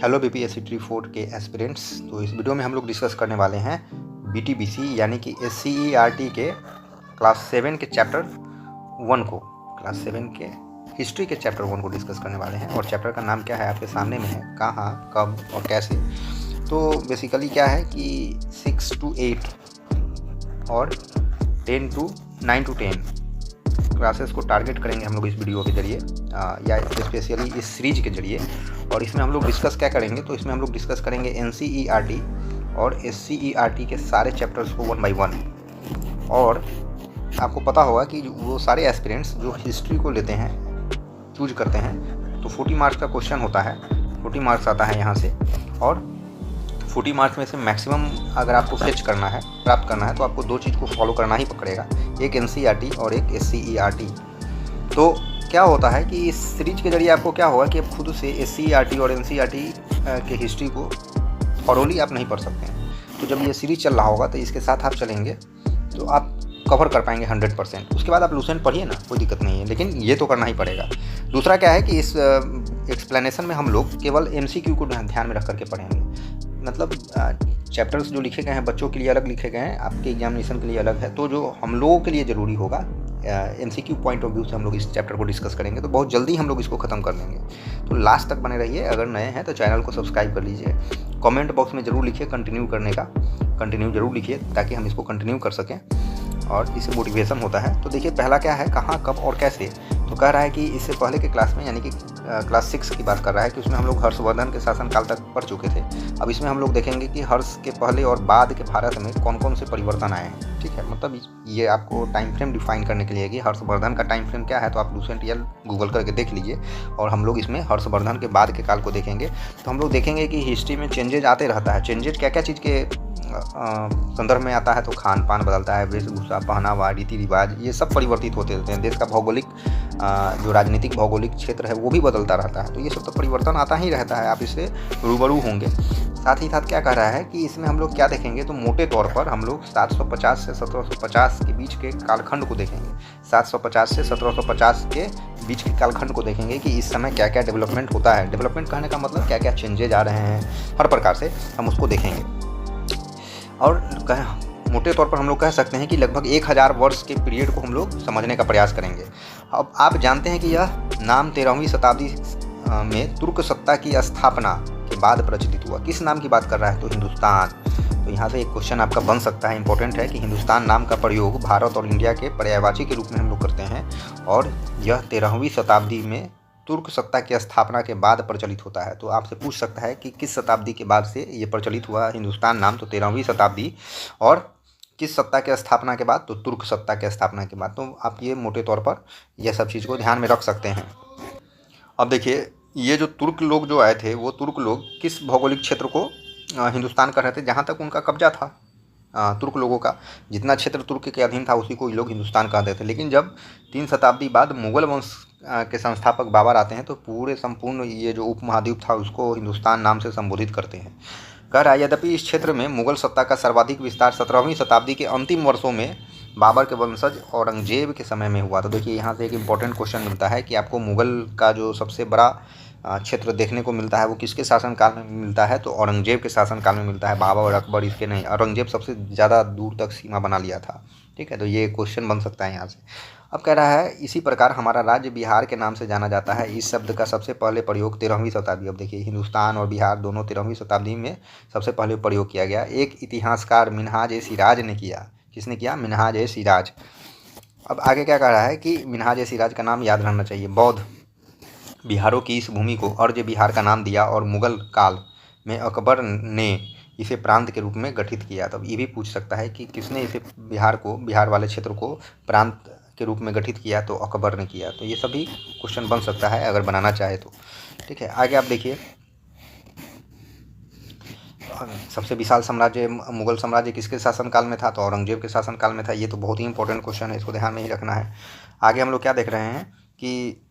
Hello BPSC tree 4 के aspirants. तो इस वीडियो में हम लोग डिस्कस करने वाले हैं बीटीबीसी यानी कि एससीईआरटी के क्लास 7 के चैप्टर 1 को, क्लास 7 के हिस्ट्री के चैप्टर 1 को डिस्कस करने वाले हैं। और चैप्टर का नाम क्या है आपके सामने में है, कहाँ, कब और कैसे। तो बेसिकली क्या है कि 6 to 8 और 10 to 9 to 10 क्लासेस को टारगेट करेंगे हम लोग इस वीडियो के जरिए या स्पेशली इस सीरीज के जरिए। और इसमें हम लोग डिस्कस क्या करेंगे, तो इसमें हम लोग डिस्कस करेंगे एनसीईआरटी और एससीईआरटी के सारे चैप्टर्स को 1 by 1। और आपको पता होगा कि वो सारे एस्पिरेंट्स जो हिस्ट्री को लेते हैं, चूज करते हैं, तो 40 मार्क्स का क्वेश्चन होता है, 40 मार्क्स आता है यहाँ से। और 40 मार्क्स में से मैक्सिमम अगर आपको फेच करना है, प्राप्त करना है, तो आपको दो चीज़ को फॉलो करना ही पड़ेगा, एक एनसीईआरटी और एक एससीईआरटी। तो क्या होता है कि इस सीरीज के जरिए आपको क्या होगा कि आप खुद से एससीईआरटी और एनसीईआरटी के हिस्ट्री को थॉरोली आप नहीं पढ़ सकते हैं। तो जब ये सीरीज चल रहा होगा तो इसके साथ आप चलेंगे तो आप कवर कर पाएंगे 100%। उसके बाद आप लूसेंट पढ़िए ना, कोई दिक्कत नहीं है, लेकिन ये तो करना ही पड़ेगा। दूसरा क्या है कि इस एक्सप्लेनेशन में हम लोग केवल एमसीक्यू को ध्यान में रख करके पढ़ेंगे। मतलब चैप्टर्स जो लिखे गए हैं बच्चों के लिए अलग लिखे गए हैं, आपके एग्जामिनेशन के लिए अलग है। तो जो हम लोगों के लिए ज़रूरी होगा एमसीक्यू पॉइंट ऑफ व्यू से हम लोग इस चैप्टर को डिस्कस करेंगे, तो बहुत जल्दी हम लोग इसको ख़त्म कर देंगे। तो लास्ट तक बने रहिए। अगर नए हैं तो चैनल को सब्सक्राइब कर लीजिए। कमेंट बॉक्स में ज़रूर लिखिए कंटिन्यू करने का, कंटिन्यू ज़रूर लिखिए ताकि हम इसको कंटिन्यू कर सकें और इससे मोटिवेशन होता है। तो देखिए पहला क्या है, कहाँ, कब और कैसे। तो कह रहा है कि इससे पहले के क्लास में यानी कि क्लास 6 की बात कर रहा है कि उसमें हम लोग हर्षवर्धन के शासनकाल तक पढ़ चुके थे। अब इसमें हम लोग देखेंगे कि हर्ष के पहले और बाद के भारत में कौन कौन से परिवर्तन आए हैं। ठीक है, मतलब ये आपको टाइम फ्रेम डिफाइन करने के लिए कि हर्षवर्धन का टाइम फ्रेम क्या है, तो आप लूसेंट या गूगल करके देख लीजिए। और हम लोग इसमें हर्षवर्धन के बाद के काल को देखेंगे। तो हम लोग देखेंगे कि हिस्ट्री में चेंजेज आते रहता है। चेंजेज क्या क्या चीज़ के संदर्भ में आता है, तो खान पान बदलता है, वेशभूषा, पहनावा, रीति रिवाज, ये सब परिवर्तित होते रहते हैं। देश का भौगोलिक जो राजनीतिक भौगोलिक क्षेत्र है वो भी बदलता रहता है। तो ये सब तो परिवर्तन आता ही रहता है, आप इससे रूबरू होंगे। साथ ही साथ क्या कह रहा है कि इसमें हम लोग क्या देखेंगे, तो मोटे तौर पर हम लोग 750 से 1750 के बीच के कालखंड को देखेंगे। 750 से 1750 के बीच के कालखंड को देखेंगे कि इस समय क्या क्या डेवलपमेंट होता है। डेवलपमेंट कहने का मतलब क्या क्या चेंजेज आ रहे हैं, हर प्रकार से हम उसको देखेंगे। और मोटे तौर पर हम लोग कह सकते हैं कि लगभग 1000 वर्ष के पीरियड को हम लोग समझने का प्रयास करेंगे। अब आप जानते हैं कि यह नाम 13वीं शताब्दी में तुर्क सत्ता की स्थापना के बाद प्रचलित हुआ। किस नाम की बात कर रहा है, तो हिंदुस्तान। तो यहाँ से एक क्वेश्चन आपका बन सकता है, इंपॉर्टेंट है, कि हिंदुस्तान नाम का प्रयोग भारत और इंडिया के पर्यायवाची के रूप में हम लोग करते हैं। और यह 13वीं शताब्दी में तुर्क सत्ता की स्थापना के बाद प्रचलित होता है। तो आपसे पूछ सकता है कि किस शताब्दी के बाद से ये प्रचलित हुआ हिंदुस्तान नाम, तो 13वीं शताब्दी। और किस सत्ता के स्थापना के बाद, तो तुर्क सत्ता के स्थापना के बाद। तो आप ये मोटे तौर पर यह सब चीज़ को ध्यान में रख सकते हैं। अब देखिए ये जो तुर्क लोग जो आए थे, वो तुर्क लोग किस भौगोलिक क्षेत्र को हिंदुस्तान कर रहे थे, जहाँ तक उनका कब्जा था। तुर्क लोगों का जितना क्षेत्र तुर्क के अधीन था उसी को ये लोग हिंदुस्तान कहते थे। लेकिन जब 3 शताब्दी बाद मुगल वंश के संस्थापक बाबर आते हैं, तो पूरे संपूर्ण ये जो उपमहाद्वीप था उसको हिंदुस्तान नाम से संबोधित करते हैं। कह रहा है यद्यपि इस क्षेत्र में मुगल सत्ता का सर्वाधिक विस्तार 17वीं शताब्दी के अंतिम वर्षों में बाबर के वंशज औरंगजेब के समय में हुआ। तो देखिए यहाँ से एक इम्पॉर्टेंट क्वेश्चन मिलता है कि आपको मुगल का जो सबसे बड़ा क्षेत्र देखने को मिलता है वो किसके शासनकाल में मिलता है, तो औरंगजेब के शासनकाल में मिलता है। बाबर और अकबर इसके नहीं, औरंगजेब सबसे ज़्यादा दूर तक सीमा बना लिया था। ठीक है, तो ये क्वेश्चन बन सकता है यहाँ से। अब कह रहा है इसी प्रकार हमारा राज्य बिहार के नाम से जाना जाता है। इस शब्द का सबसे पहले प्रयोग 13वीं शताब्दी। अब देखिए हिंदुस्तान और बिहार दोनों 13वीं शताब्दी में सबसे पहले प्रयोग किया गया। एक इतिहासकार मिन्हाज ए सिराज ने किया। किसने किया, मिन्हाज ए सिराज। अब आगे क्या कह रहा है कि मिन्हाज ए सिराज का नाम याद रहना चाहिए। बौद्ध बिहारों की इस भूमि को अर्ज बिहार का नाम दिया और मुगल काल में अकबर ने इसे प्रांत के रूप में गठित किया। तब ये भी पूछ सकता है कि किसने इसे बिहार वाले क्षेत्र को प्रांत के रूप में गठित किया, तो अकबर ने किया। तो ये सभी क्वेश्चन बन सकता है अगर बनाना चाहे तो। ठीक है, आगे आप देखिए सबसे विशाल साम्राज्य मुगल साम्राज्य किसके शासनकाल में था, तो औरंगजेब के शासनकाल में था। ये तो बहुत ही इंपॉर्टेंट क्वेश्चन है, इसको ध्यान में ही रखना है। आगे हम लोग क्या देख रहे हैं कि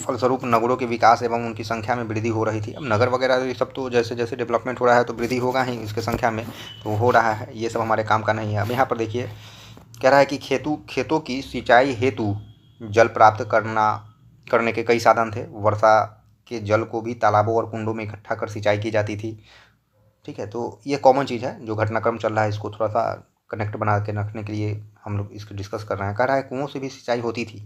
फलस्वरूप नगरों के विकास एवं उनकी संख्या में वृद्धि हो रही थी। अब नगर वगैरह ये सब तो जैसे जैसे डेवलपमेंट हो रहा है तो वृद्धि होगा ही इसके संख्या में, तो हो रहा है। ये सब हमारे काम का नहीं है। अब यहाँ पर देखिए कह रहा है कि खेतों की सिंचाई हेतु जल प्राप्त करने के कई साधन थे। वर्षा के जल को भी तालाबों और कुंडों में इकट्ठा कर सिंचाई की जाती थी। ठीक है, तो ये कॉमन चीज़ है, जो घटनाक्रम चल रहा है इसको थोड़ा सा कनेक्ट बना के रखने के लिए हम लोग इसको डिस्कस कर रहे हैं। कह रहा है कुओं से भी सिंचाई होती थी।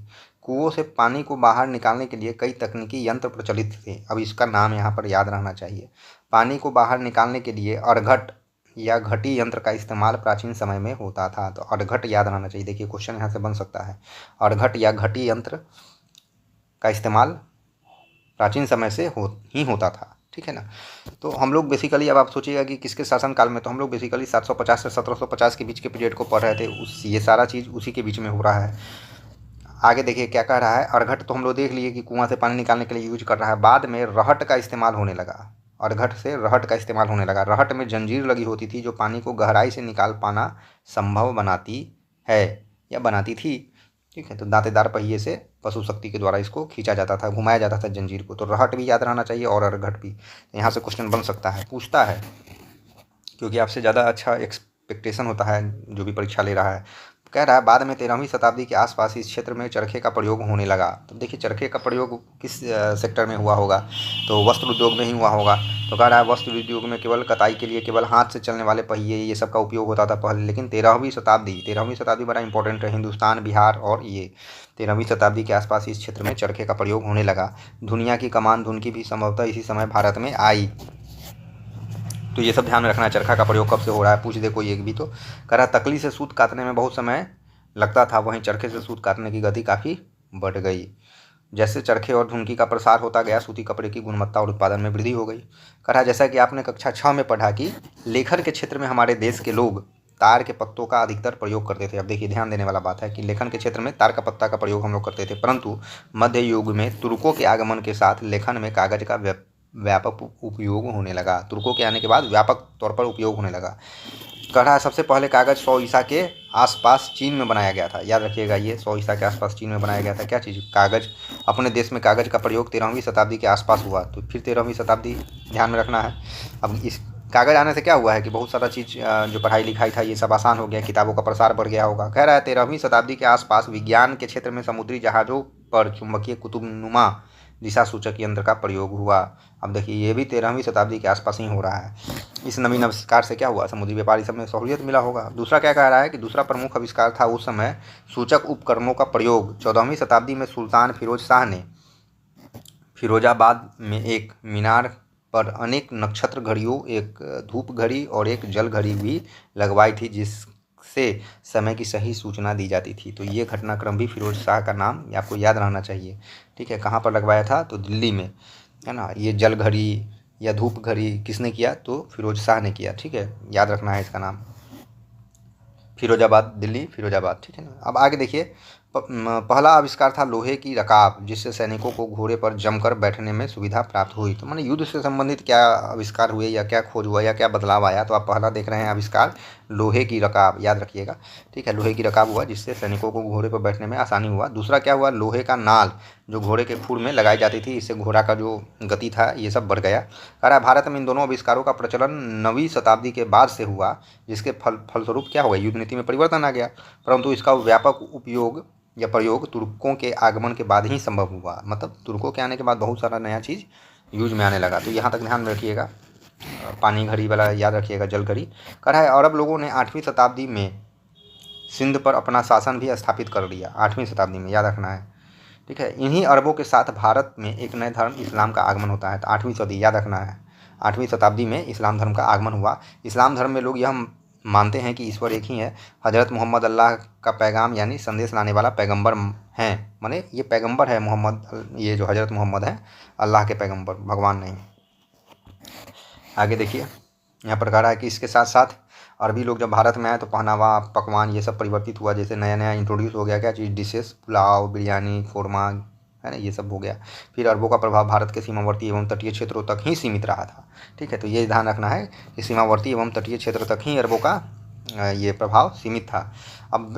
कुओं से पानी को बाहर निकालने के लिए कई तकनीकी यंत्र प्रचलित थे। अब इसका नाम यहाँ पर याद रहना चाहिए। पानी को बाहर निकालने के लिए अर्घट या घटी यंत्र का इस्तेमाल प्राचीन समय में होता था। तो अर्घट याद रहना चाहिए। देखिए क्वेश्चन यहाँ से बन सकता है, अर्घट या घटी यंत्र का इस्तेमाल प्राचीन समय से होता था। ठीक है ना। तो हम लोग बेसिकली, अब आप सोचिएगा कि किसके शासनकाल में, तो हम लोग बेसिकली 750 से 1750 के बीच के पीरियड को पढ़ रहे थे। ये सारा चीज़ उसी के बीच में हो रहा है। आगे देखिए क्या कह रहा है। अर्घट तो हम लोग देख लिए कि कुआं से पानी निकालने के लिए यूज कर रहा है। बाद में रहट का इस्तेमाल होने लगा। अर्घट से रहट का इस्तेमाल होने लगा। रहट में जंजीर लगी होती थी जो पानी को गहराई से निकाल पाना संभव बनाती है या बनाती थी। ठीक है, तो दांतेदार पहिए से पशु शक्ति के द्वारा इसको खींचा जाता था, घुमाया जाता था जंजीर को। तो रहट भी याद रहना चाहिए और अर्घट भी। यहाँ से क्वेश्चन बन सकता है, पूछता है, क्योंकि आपसे ज़्यादा अच्छा एक्सपेक्टेशन होता है जो भी परीक्षा ले रहा है। कह रहा है बाद में 13वीं शताब्दी के आसपास इस क्षेत्र में चरखे का प्रयोग होने लगा। तो देखिए चरखे का प्रयोग किस सेक्टर में हुआ होगा, तो वस्त्र उद्योग में ही हुआ होगा। तो कह रहा है वस्त्र उद्योग में केवल कताई के लिए केवल हाथ से चलने वाले पहिए ये सब का उपयोग होता था पहले। लेकिन 13वीं शताब्दी बड़ा इंपॉर्टेंट है। हिंदुस्तान, बिहार और ये 13वीं शताब्दी के आसपास इस क्षेत्र में चरखे का प्रयोग होने लगा। दुनिया की कमान धुनकी भी संभवतः इसी समय भारत में आई। तो ये सब ध्यान में रखना है, चरखा का प्रयोग कब से हो रहा है, पूछ दे कोई एक भी। तो कह रहा तकली से सूत काटने में बहुत समय लगता था, वहीं चरखे से सूत काटने की गति काफ़ी बढ़ गई। जैसे चरखे और धुनकी का प्रसार होता गया, सूती कपड़े की गुणवत्ता और उत्पादन में वृद्धि हो गई। कह रहा जैसा कि आपने कक्षा 6 में पढ़ा कि लेखन के क्षेत्र में हमारे देश के लोग तार के पत्तों का अधिकतर प्रयोग करते थे। अब देखिए ध्यान देने वाला बात है कि लेखन के क्षेत्र में तार का पत्ता का प्रयोग हम लोग करते थे, परंतु मध्य युग में तुर्कों के आगमन के साथ लेखन में कागज का व्यापक उपयोग होने लगा। तुर्कों के आने के बाद व्यापक तौर पर उपयोग होने लगा। कह रहा है सबसे पहले कागज 100 ईसा के आसपास चीन में बनाया गया था। याद रखिएगा, ये 100 ईसा के आसपास चीन में बनाया गया था। क्या चीज़? कागज। अपने देश में कागज का प्रयोग 13वीं शताब्दी के आसपास हुआ। तो फिर 13वीं शताब्दी ध्यान में रखना है। अब इस कागज आने से क्या हुआ है कि बहुत सारा चीज़ जो पढ़ाई लिखाई था ये सब आसान हो गया, किताबों का प्रसार बढ़ गया होगा। कह रहा है 13वीं शताब्दी के आसपास विज्ञान के क्षेत्र में समुद्री जहाज़ों पर चुंबकीय कुतुबनुमा दिशा सूचक यंत्र का प्रयोग हुआ। अब देखिए ये भी 13वीं शताब्दी के आसपास ही हो रहा है। इस नवीन आविष्कार से क्या हुआ, समुद्री व्यापारी सब में सहूलियत मिला होगा। दूसरा क्या कह रहा है कि दूसरा प्रमुख आविष्कार था उस समय सूचक उपकरणों का प्रयोग। 14वीं शताब्दी में सुल्तान फिरोज शाह ने फिरोजाबाद में एक मीनार पर अनेक नक्षत्र घड़ियों, एक धूप घड़ी और एक जल घड़ी भी लगवाई थी, जिससे समय की सही सूचना दी जाती थी। तो ये घटनाक्रम भी फिरोज शाह का नाम आपको याद रहना चाहिए। ठीक है, कहाँ पर लगवाया था, तो दिल्ली में, है ना। ये जल घड़ी या धूप घड़ी किसने किया, तो फिरोज शाह ने किया। ठीक है, याद रखना है इसका नाम, फिरोजाबाद, दिल्ली, फिरोजाबाद। ठीक है ना। अब आगे देखिए, पहला आविष्कार था लोहे की रकाब, जिससे सैनिकों को घोड़े पर जमकर बैठने में सुविधा प्राप्त हुई। तो माने युद्ध से संबंधित क्या आविष्कार हुए या क्या खोज हुआ या क्या बदलाव आया, तो आप पहला देख रहे हैं आविष्कार लोहे की रकाब, याद रखिएगा। ठीक है, लोहे की रकाब हुआ जिससे सैनिकों को घोड़े पर बैठने में आसानी हुआ। दूसरा क्या हुआ, लोहे का नाल जो घोड़े के खुर में लगाई जाती थी, इससे घोड़ा का जो गति था ये सब बढ़ गया। कह रहा है भारत में इन दोनों आविष्कारों का प्रचलन 9वीं शताब्दी के बाद से हुआ, जिसके फलस्वरूप क्या हुआ, युद्ध नीति में परिवर्तन आ गया। परंतु इसका व्यापक उपयोग या प्रयोग तुर्कों के आगमन के बाद ही संभव हुआ। मतलब तुर्कों के आने के बाद बहुत सारा नया चीज़ यूज में आने लगा। तो यहाँ तक ध्यान में रखिएगा। पानी घड़ी वाला याद रखिएगा, जल घड़ी। कह रहा है अरब लोगों ने 8वीं शताब्दी में सिंध पर अपना शासन भी स्थापित कर लिया। 8वीं शताब्दी में, याद रखना है। ठीक है, इन्हीं अरबों के साथ भारत में एक नए धर्म इस्लाम का आगमन होता है। तो 8वीं शताब्दी, याद रखना है, 8वीं शताब्दी में इस्लाम धर्म का आगमन हुआ। इस्लाम धर्म में लोग यह मानते हैं कि ईश्वर एक ही है। हज़रत मोहम्मद अल्लाह का पैगाम यानी संदेश लाने वाला पैगंबर हैं। माने ये पैगंबर है मोहम्मद, ये जो हज़रत मोहम्मद हैं अल्लाह के पैगंबर, भगवान नहीं। आगे देखिए, यहाँ पर कह रहा है कि इसके साथ साथ अरबी लोग जब भारत में आए तो पहनावा, पकवान ये सब परिवर्तित हुआ। जैसे नया नया इंट्रोड्यूस हो गया क्या चीज़, डिशेस, पुलाव, बिरयानी, कोरमा, है ना, ये सब हो गया। फिर अरबों का प्रभाव भारत के सीमावर्ती एवं तटीय क्षेत्रों तक ही सीमित रहा था। ठीक है, तो ये ध्यान रखना है कि सीमावर्ती एवं तटीय क्षेत्र तक ही अरबों का ये प्रभाव सीमित था। अब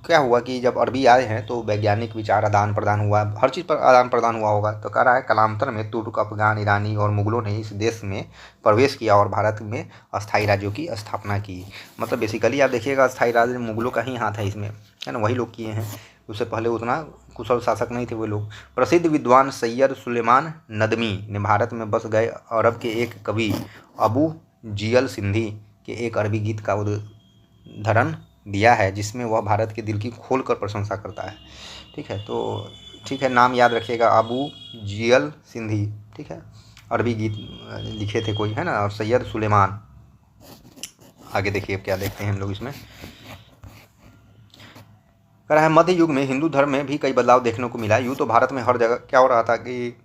क्या हुआ कि जब अरबी आए हैं तो वैज्ञानिक विचार आदान प्रदान हुआ, हर चीज़ पर आदान प्रदान हुआ होगा। तो कह रहा है कालांतर में तुर्क, अफगान, ईरानी और मुगलों ने इस देश में प्रवेश किया और भारत में अस्थायी राज्यों की स्थापना की। मतलब बेसिकली आप देखिएगा अस्थायी राज्य मुगलों का ही हाथ है इसमें, है ना, वही लोग किए हैं। उससे पहले उतना कुशल शासक नहीं थे वो लोग। प्रसिद्ध विद्वान सैयद सुलेमान नदवी ने भारत में बस गए अरब के एक कवि अबू जियल सिंधी के एक अरबी गीत का उदाहरण दिया है, जिसमें वह भारत के दिल की खोल कर प्रशंसा करता है। ठीक है, तो ठीक है, नाम याद रखिएगा, अबू जियल सिंधी। ठीक है, अरबी गीत लिखे थे कोई, है ना, और सैयद सुलेमान। आगे देखिए क्या देखते हैं हम लोग इसमें। कह रहा है मध्य युग में हिंदू धर्म में भी कई बदलाव देखने को मिला। यूँ तो भारत में हर जगह क्या हो रहा था कि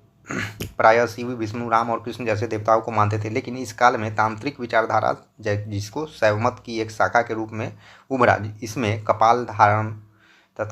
प्रायः शिव, विष्णु, राम और कृष्ण जैसे देवताओं को मानते थे, लेकिन इस काल में तांत्रिक विचारधारा जिसको शैवमत की एक शाखा के रूप में उभरा, इसमें कपाल धारण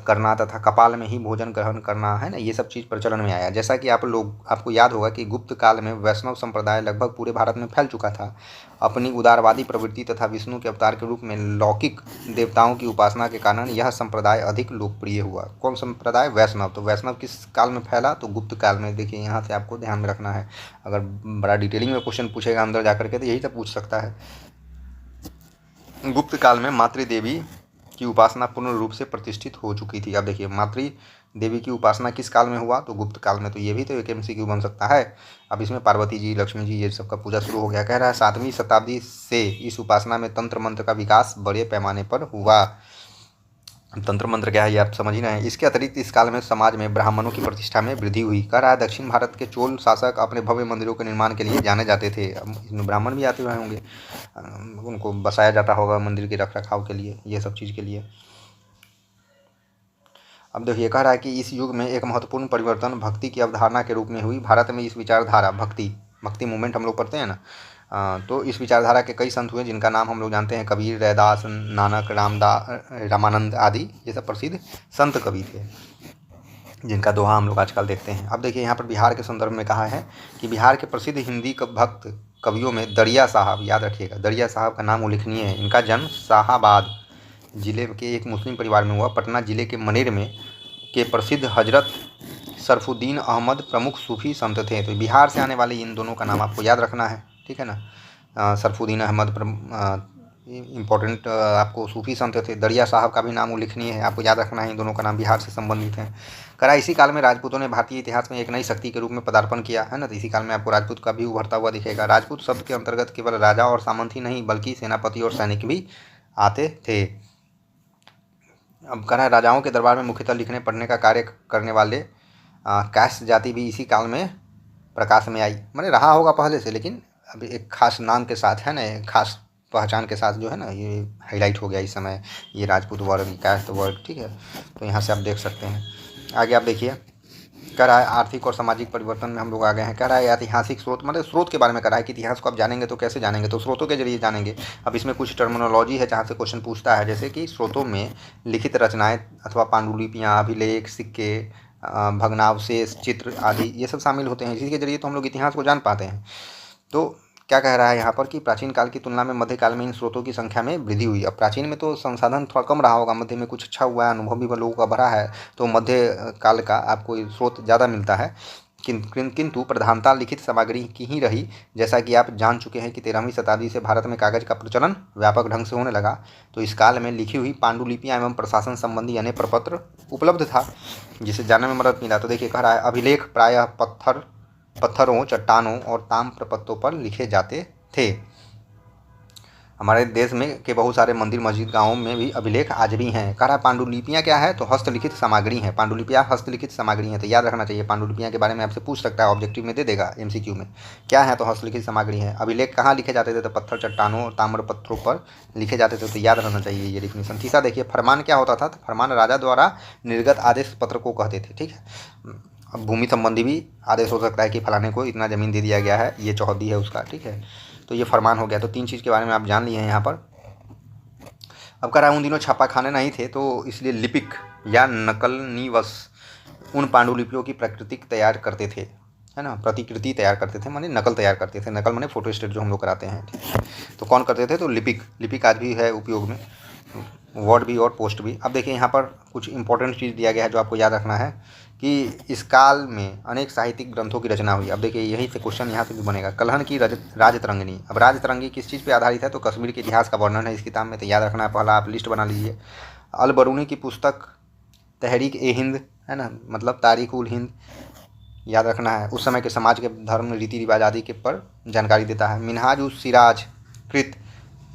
करना तथा कपाल में ही भोजन ग्रहण करना, है ना, ये सब चीज़ प्रचलन में आया। जैसा कि आपको याद होगा कि गुप्त काल में वैष्णव संप्रदाय लगभग पूरे भारत में फैल चुका था। अपनी उदारवादी प्रवृत्ति तथा विष्णु के अवतार के रूप में लौकिक देवताओं की उपासना के कारण यह संप्रदाय अधिक लोकप्रिय हुआ। कौन संप्रदाय? वैष्णव। तो वैष्णव किस काल में फैला? तो गुप्त काल में। देखिए यहाँ से आपको ध्यान में रखना है, अगर बड़ा डिटेलिंग में क्वेश्चन पूछेगा अंदर जा करके तो यही तो पूछ सकता है। गुप्त काल में मातृ देवी की उपासना पूर्ण रूप से प्रतिष्ठित हो चुकी थी। अब देखिए मातृ देवी की उपासना किस काल में हुआ? तो गुप्त काल में। तो ये भी तो एक MCQ बन सकता है। अब इसमें पार्वती जी, लक्ष्मी जी, ये सब का पूजा शुरू हो गया। कह रहा है 7वीं शताब्दी से इस उपासना में तंत्र मंत्र का विकास बड़े पैमाने पर हुआ। तंत्र मंत्र क्या है ये आप समझ ही रहे हैं। इसके अतिरिक्त इस काल में समाज में ब्राह्मणों की प्रतिष्ठा में वृद्धि हुई। कह रहा है दक्षिण भारत के चोल शासक अपने भव्य मंदिरों के निर्माण के लिए जाने जाते थे। अब इसमें ब्राह्मण भी आते हुए होंगे, उनको बसाया जाता होगा मंदिर के रख रखाव के लिए, ये सब चीज़ के लिए। अब देखिए कह रहा है कि इस युग में एक महत्वपूर्ण परिवर्तन भक्ति की अवधारणा के रूप में हुई। भारत में इस विचारधारा भक्ति मूवमेंट हम लोग पढ़ते हैं ना, तो इस विचारधारा के कई संत हुए जिनका नाम हम लोग जानते हैं। कबीर, रैदास, नानक, रामानंद आदि ये सब प्रसिद्ध संत कवि थे, जिनका दोहा हम लोग आजकल देखते हैं। अब देखिए यहाँ पर बिहार के संदर्भ में कहा है कि बिहार के प्रसिद्ध हिंदी भक्त कवियों में दरिया साहब, याद रखिएगा दरिया साहब का नाम उल्लेखनीय है। इनका जन्म शाहाबाद जिले के एक मुस्लिम परिवार में हुआ। पटना जिले के मनेर में के प्रसिद्ध हजरत सरफुद्दीन अहमद प्रमुख सूफी संत थे। तो बिहार से आने वाले इन दोनों का नाम आपको याद रखना है, ठीक है ना। सरफुद्दीन अहमद इम्पोर्टेंट आपको सूफी संत थे। दरिया साहब का भी नाम उल्लेखनीय है, आपको याद रखना है, इन दोनों का नाम बिहार से संबंधित है। करा इसी काल में राजपूतों ने भारतीय इतिहास में एक नई शक्ति के रूप में पदार्पण किया, है ना। तो इसी काल में आपको राजपूत का भी उभरता हुआ दिखेगा। राजपूत शब्द के अंतर्गत केवल राजा और सामंत ही नहीं बल्कि सेनापति और सैनिक भी आते थे। अब कह रहा है राजाओं के दरबार में मुख्यतः लिखने पढ़ने का कार्य करने वाले कैस्ट जाति भी इसी काल में प्रकाश में आई। मैंने रहा होगा पहले से, लेकिन अभी एक खास नाम के साथ, है ना, एक खास पहचान के साथ जो है ना ये हाईलाइट हो गया इस समय, ये राजपूत वर्ग, कैस्ट वर्ग, ठीक है। तो यहाँ से आप देख सकते हैं। आगे आप देखिए कह रहा है आर्थिक और सामाजिक परिवर्तन में हम लोग आ गए हैं। कह रहा है ऐतिहासिक स्रोत, मतलब स्रोत के बारे में कह रहा है कि इतिहास को आप जानेंगे तो कैसे जानेंगे? तो स्रोतों के जरिए जानेंगे। अब इसमें कुछ टर्मिनोलॉजी है जहाँ से क्वेश्चन पूछता है, जैसे कि स्रोतों में लिखित रचनाएं अथवा पांडुलिपियाँ, अभिलेख, सिक्के, भग्नावशेष, चित्र आदि ये सब शामिल होते हैं। इसी के जरिए तो हम लोग इतिहास को जान पाते हैं। तो क्या कह रहा है यहाँ पर कि प्राचीन काल की तुलना में मध्यकाल में इन स्रोतों की संख्या में वृद्धि हुई। अब प्राचीन में तो संसाधन थोड़ा कम रहा होगा, मध्य में कुछ अच्छा हुआ है, अनुभव भी लोगों का बढ़ा है, तो मध्य काल का आपको स्रोत ज़्यादा मिलता है। किंतु प्रधानता लिखित सामग्री की ही रही। जैसा कि आप जान चुके हैं कि 13वीं शताब्दी से भारत में कागज का प्रचलन व्यापक ढंग से होने लगा। तो इस काल में लिखी हुई पांडुलिपियाँ एवं प्रशासन संबंधी अनेक प्रपत्र उपलब्ध था, जिसे जानने में मदद मिला। तो देखिए कह रहा है अभिलेख प्रायः पत्थरों, चट्टानों और ताम्र पत्तों पर लिखे जाते थे। हमारे देश में के बहुत सारे मंदिर, मस्जिद, गाँवों में भी अभिलेख आज भी हैं। कह रहा है पांडुलिपियाँ क्या है? तो हस्तलिखित सामग्री हैं। पांडुलिपियाँ हस्तलिखित सामग्री हैं, तो याद रखना चाहिए। पांडुलिपियाँ के बारे में आपसे पूछ सकता है, ऑब्जेक्टिव में दे देगा MCQ में। क्या है? तो हस्तलिखित सामग्री है। अभिलेख कहाँ लिखे जाते थे? तो पत्थर, चट्टानों और ताम्र पत्रों पर लिखे जाते थे। तो याद रहना चाहिए ये डेफिनेशन। तीसरा देखिए फरमान क्या होता था? तो फरमान राजा द्वारा निर्गत आदेश पत्र को कहते थे, ठीक है। अब भूमि संबंधी भी आदेश हो सकता है कि फलाने को इतना ज़मीन दे दिया गया है, ये चौहद्दी है उसका, ठीक है। तो ये फरमान हो गया। तो 3 चीज़ के बारे में आप जान लिए हैं यहाँ पर। अब कह रहा है उन दिनों छापा खाने नहीं थे, तो इसलिए लिपिक या नकलनीवश उन पांडुलिपियों की प्रकृतिक तैयार करते थे। है ना, प्रतिकृति तैयार करते थे, माने नकल तैयार करते थे। नकल माने फोटोस्टेट जो हम लोग कराते हैं, ठीक है। तो कौन करते थे? तो लिपिक आज भी है उपयोग में, वर्ड भी और पोस्ट भी। अब देखिए यहाँ पर कुछ इंपॉर्टेंट चीज़ दिया गया है जो आपको याद रखना है कि इस काल में अनेक साहित्यिक ग्रंथों की रचना हुई। अब देखिए यहीं से क्वेश्चन यहाँ से भी बनेगा। कल्हण की राजतरंगिणी। अब राजतरंगी किस चीज़ पे आधारित है? तो कश्मीर के इतिहास का वर्णन है इस किताब में। तो याद रखना है, पहला आप लिस्ट बना लीजिए। अल बरूनी की पुस्तक तहरीक ए हिंद, है ना, मतलब तारीख उल हिंद, याद रखना है। उस समय के समाज के धर्म, रीति रिवाज आदि के पर जानकारी देता है। मिनहाज उस सिराज कृत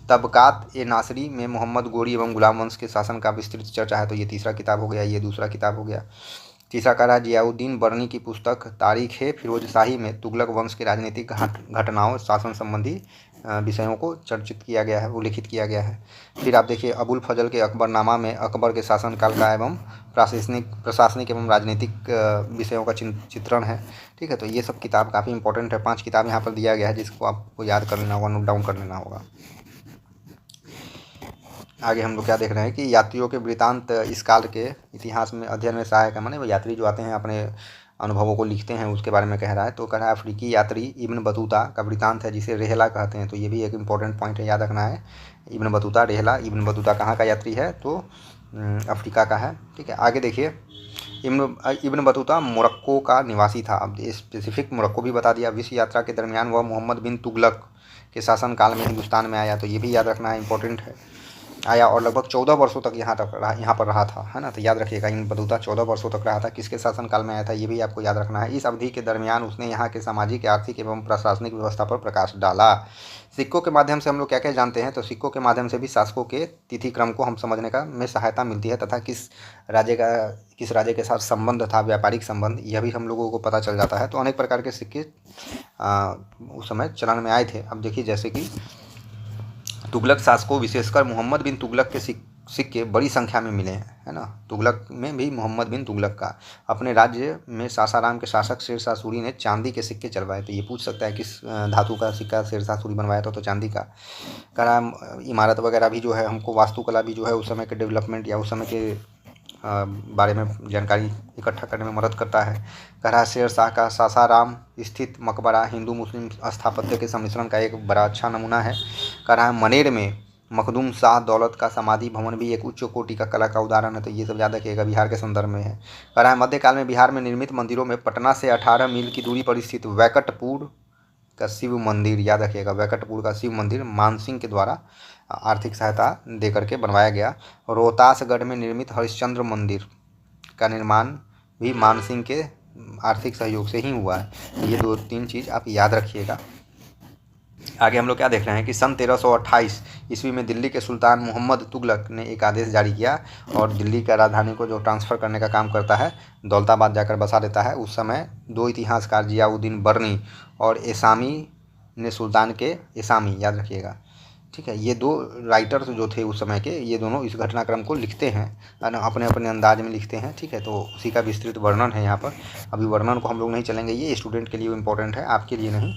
तबकात ए नासरी में मोहम्मद गोरी एवं गुलाम वंश के शासन का विस्तृत चर्चा है। तो ये तीसरा किताब हो गया, ये दूसरा किताब हो गया। तीसरा कह रहा है जियाउद्दीन बर्नी की पुस्तक तारीख ए फिरोज शाही में तुगलक वंश के राजनीतिक घटनाओं, शासन संबंधी विषयों को चर्चित किया गया है, उल्लिखित किया गया है। फिर आप देखिए अबुल फजल के अकबरनामा में अकबर के शासनकाल का एवं प्रशासनिक एवं राजनीतिक विषयों का चित्रण है, ठीक है। तो ये सब किताब काफ़ी इंपॉर्टेंट है। 5 किताब यहाँ पर दिया गया है जिसको आपको याद कर लेना होगा, नोट डाउन कर लेना होगा। आगे हम लोग क्या देख रहे हैं कि यात्रियों के वृतांत इस काल के इतिहास में अध्ययन में सहायक है। माने वो यात्री जो आते हैं अपने अनुभवों को लिखते हैं, उसके बारे में कह रहा है। तो कह रहा है अफ्रीकी यात्री इब्न बतूता का वृतांत है जिसे रेहला कहते हैं। तो ये भी एक इम्पॉर्टेंट पॉइंट है, याद रखना है। Ibn Battuta, Rihla. Ibn Battuta कहाँ का यात्री है? तो अफ्रीका का है, ठीक है। आगे देखिए इब्न बतूता मोरक्को का निवासी था। अब स्पेसिफिक मोरक्को भी बता दिया। विश्व यात्रा के दरमियान वह मोहम्मद बिन तुगलक के शासनकाल में हिंदुस्तान में आया। तो ये भी याद रखना है, इंपॉर्टेंट है। आया और लगभग 14 वर्षों तक यहाँ पर रहा था, है ना। तो याद रखिएगा इब्न बतूता 14 वर्षों तक रहा था। किसके शासनकाल में आया था ये भी आपको याद रखना है। इस अवधि के दरमियान उसने यहाँ के सामाजिक, आर्थिक एवं प्रशासनिक व्यवस्था पर प्रकाश डाला। सिक्कों के माध्यम से हम लोग क्या क्या जानते हैं? तो सिक्कों के माध्यम से भी शासकों के तिथि क्रम को हम समझने का में सहायता मिलती है, तथा किस राज्य के साथ संबंध था, व्यापारिक संबंध, यह भी हम लोगों को पता चल जाता है। तो अनेक प्रकार के सिक्के उस समय चलन में आए थे। अब देखिए जैसे कि तुगलक शासकों, विशेषकर मोहम्मद बिन तुगलक के सिक्के बड़ी संख्या में मिले हैं, है ना। तुगलक में भी मोहम्मद बिन तुगलक का अपने राज्य में सासाराम के शासक शेरशाह सूरी ने चांदी के सिक्के चलवाए। तो ये पूछ सकता है किस धातु का सिक्का शेरशाह सूरी बनवाया था? तो चांदी का। कह रहा है इमारत वगैरह भी जो है, हमको वास्तुकला भी जो है उस समय के डेवलपमेंट या उस समय के बारे में जानकारी इकट्ठा करने में मदद करता है। कह रहा है शेरशाह का सासाराम स्थित मकबरा हिंदू मुस्लिम स्थापत्य के सम्मिश्रण का एक बड़ा अच्छा नमूना है। कह रहा है मनेर में मखदूम शाह दौलत का समाधि भवन भी एक उच्च कोटि का कला का उदाहरण है। तो ये सब याद रखिएगा, बिहार के संदर्भ में है। कह रहा है मध्यकाल में बिहार में निर्मित मंदिरों में पटना से 18 मील की दूरी पर स्थित वैकटपुर का शिव मंदिर, याद रखिएगा, वैकटपुर का शिव मंदिर मानसिंह के द्वारा आर्थिक सहायता दे करके बनवाया गया। रोहतासगढ़ में निर्मित हरिश्चंद्र मंदिर का निर्माण भी मानसिंह के आर्थिक सहयोग से ही हुआ है। ये 2-3 चीज़ आप याद रखिएगा। आगे हम लोग क्या देख रहे हैं कि सन 1328 ईस्वी में दिल्ली के सुल्तान मोहम्मद तुगलक ने एक आदेश जारी किया और दिल्ली का राजधानी को जो ट्रांसफ़र करने का काम करता है, दौलताबाद जाकर बसा देता है। उस समय 2 इतिहासकार जियाउद्दीन बर्नी और एसामी ने सुल्तान के एसामी, याद रखिएगा, ठीक है, ये 2 राइटर्स जो थे उस समय के, ये दोनों इस घटनाक्रम को लिखते हैं, अपने अपने अंदाज में लिखते हैं, ठीक है। तो उसी का विस्तृत वर्णन है यहाँ पर। अभी वर्णन को हम लोग नहीं चलेंगे, ये स्टूडेंट के लिए इम्पोर्टेंट है, आपके लिए नहीं,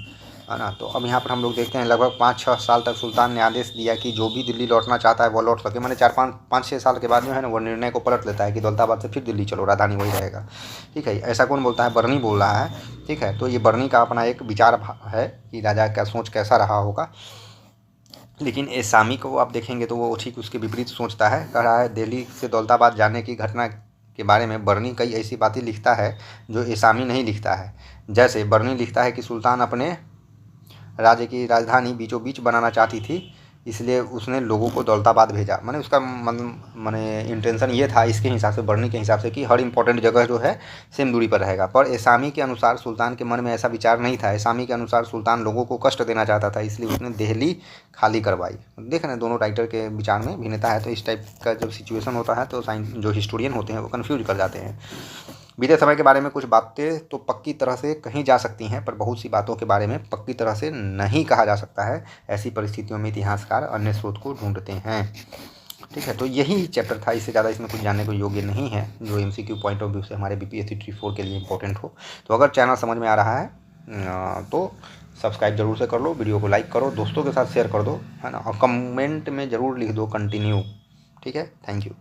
है ना। तो अब यहाँ पर हम लोग देखते हैं लगभग 5-6 साल तक सुल्तान ने आदेश दिया कि जो भी दिल्ली लौटना चाहता है वो लौट सके। मैंने 4-5-6 साल के बाद जो है ना वो निर्णय को पलट लेता है कि दौलताबाद से फिर दिल्ली चलो, राजधानी वही रहेगा, ठीक है। ऐसा कौन बोलता है? बर्नी बोल रहा है, ठीक है। तो ये बर्नी का अपना एक विचार है कि राजा का सोच कैसा रहा होगा। लेकिन एसामी को आप देखेंगे तो वो ठीक उसके विपरीत सोचता है। कह रहा है दिल्ली से दौलताबाद जाने की घटना के बारे में बर्नी कई ऐसी बातें लिखता है जो एसामी नहीं लिखता है। जैसे बर्नी लिखता है कि सुल्तान अपने राज्य की राजधानी बीचों बीच बनाना चाहती थी, इसलिए उसने लोगों को दौलताबाद भेजा। माने उसका माने इंटेंशन ये था इसके हिसाब से, बर्नी के हिसाब से, कि हर इंपॉर्टेंट जगह जो है सेम दूरी पर रहेगा। पर एसामी के अनुसार सुल्तान के मन में ऐसा विचार नहीं था। एसामी के अनुसार सुल्तान लोगों को कष्ट देना चाहता था, इसलिए उसने दिल्ली खाली करवाई। देख रहे हैं दोनों राइटर के विचार में भिन्नता है। तो इस टाइप का जब सिचुएशन होता है तो जो हिस्टोरियन होते हैं वो कन्फ्यूज कर जाते हैं। बीते समय के बारे में कुछ बातें तो पक्की तरह से कही जा सकती हैं, पर बहुत सी बातों के बारे में पक्की तरह से नहीं कहा जा सकता है। ऐसी परिस्थितियों में इतिहासकार अन्य स्रोत को ढूंढते हैं, ठीक है। तो यही चैप्टर था, इससे ज़्यादा इसमें कुछ जानने को योग्य नहीं है जो MCQ पॉइंट ऑफ व्यू से हमारे BPSC 3-4 के लिए इंपॉर्टेंट हो। तो अगर चैनल समझ में आ रहा है तो सब्सक्राइब जरूर से कर लो, वीडियो को लाइक करो, दोस्तों के साथ शेयर कर दो, है ना, और कमेंट में ज़रूर लिख दो कंटिन्यू, ठीक है। Thank you.